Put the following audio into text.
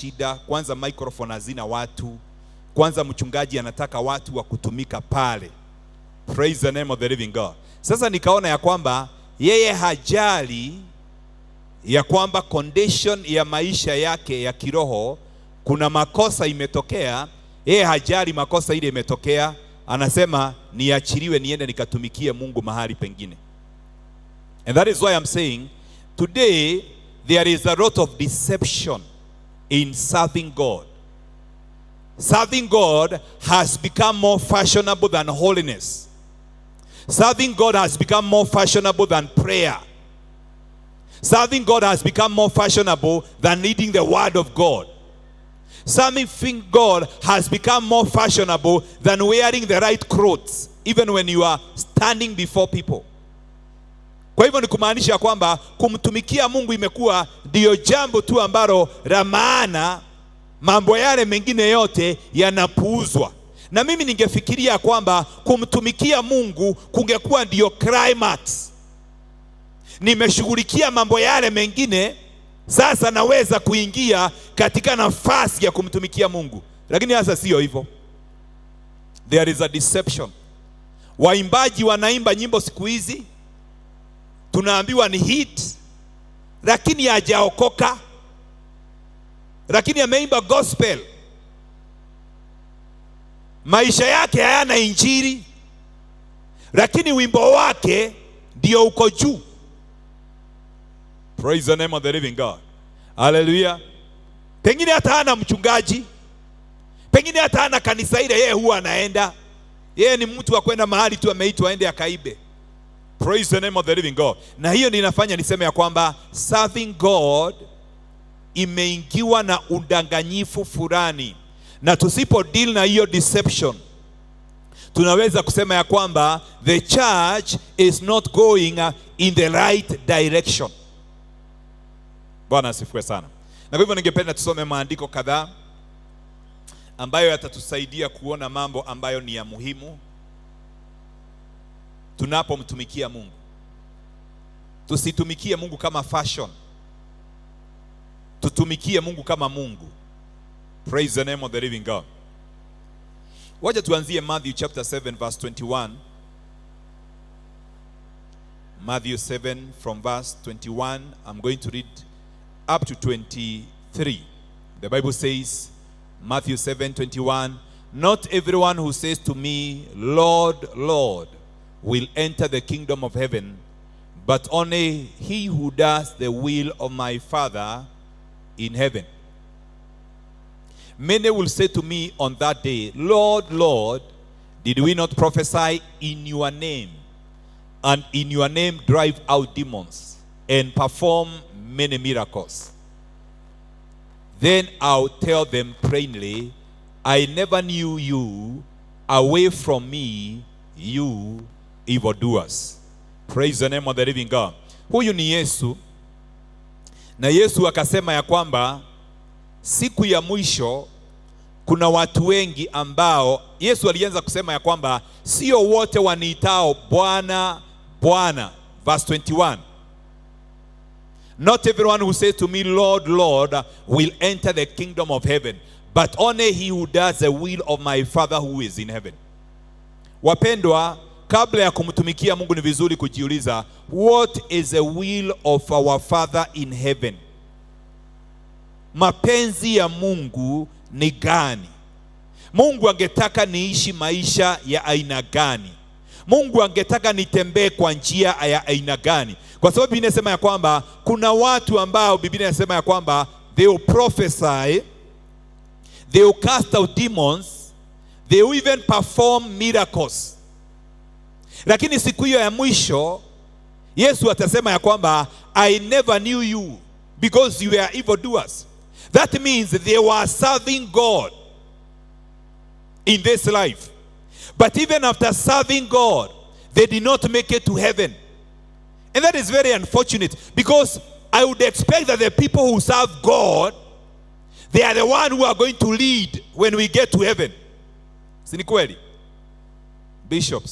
shida. Kwanza microphone hazina watu. Kwanza mchungaji anataka watu wa kutumika pale. Praise the name of the living God. Sasa nikaona ya kwamba yeye hajali ya kwamba condition ya maisha yake ya kiroho kuna makosa imetokea. Yeye hajali makosa ile imetokea, anasema niachiliwe niende nikatumikie Mungu mahali pengine. And that is why I'm saying today there is a lot of deception in serving God. Serving God has become more fashionable than holiness. Serving God has become more fashionable than prayer. Serving God has become more fashionable than reading the word of God. Serving God has become more fashionable than wearing the right clothes, even when you are standing before people. Kwa hivyo ni kumaanisha kwamba kumtumikia Mungu imekuwa ndio jambo tu ambalo la maana, mambo yale mengine yote yanapuuzwa. Na mimi ningefikiria kwamba kumtumikia Mungu kungekuwa ndio climax. Nimeshughulikia mambo yale mengine, sasa naweza kuingia katika nafasi ya kumtumikia Mungu. Lakini sasa sio hivyo. There is a deception. Waimbaji wanaimba nyimbo siku hizi, tunaambiwa ni hit, lakini hajaokoka. Lakini ameimba gospel, maisha yake hayana injili, lakini wimbo wake ndio uko juu. Praise the name of the living God. Hallelujah. Pengine hata hana mchungaji, pengine hata hana kanisa ile yeye huwa anaenda. Yeye ni mtu wa kwenda mahali tu ameitwa aende akaibe. Praise the name of the living God. Na hiyo ninafanya niseme ya kwamba serving God imeingiwa na udanganyifu fulani, na tusipo deal na hiyo deception tunaweza kusema ya kwamba the church is not going in the right direction. Bwana asifiwe sana. Na kwa hivyo ningependa tusome maandiko kadhaa ambayo yatatusaidia kuona mambo ambayo ni ya muhimu tunapomtumikia Mungu. Tusitumikie Mungu kama fashion, tutumikie Mungu kama Mungu. Praise the name of the living God. Wacha tuanzie Matthew chapter 7 verse 21. Matthew 7 from verse 21. I'm going to read up to 23. The Bible says, Matthew 7:21, not everyone who says to me, Lord, Lord, will enter the kingdom of heaven, but only he who does the will of my Father in heaven. Many will say to me on that day, Lord, Lord, did we not prophesy in your name, and in your name drive out demons, and perform many miracles? Then I'll tell them plainly, I never knew you. Away from me, you evildoers. Praise the name of the living God. Huyu ni Yesu, na Yesu akasema ya kwamba siku ya mwisho kuna watu wengi ambao, Yesu alianza kusema ya kwamba sio wote waniitao Bwana Bwana. Verse 21, not everyone who says to me, Lord, Lord, will enter the kingdom of heaven, but only he who does the will of my Father who is in heaven. Wapendwa, kabla ya kumtumikia Mungu ni vizuri kujiuliza, what is the will of our Father in heaven? Mapenzi ya Mungu ni gani? Mungu angetaka niishi maisha ya aina gani? Mungu angetaka nitembee kwa njia ya aina gani? Kwa sababu Biblia inasema ya kwamba kuna watu ambao Biblia inasema ya kwamba they will prophesy, they will cast out demons, they will even perform miracles. Lakini siku hiyo ya mwisho Yesu atasema ya kwamba I never knew you because you were evildoers. That means they were serving God in this life, but even after serving God they did not make it to heaven. And that is very unfortunate, because I would expect that the people who serve God, they are the one who are going to lead when we get to heaven. Si ni kweli? Bishop,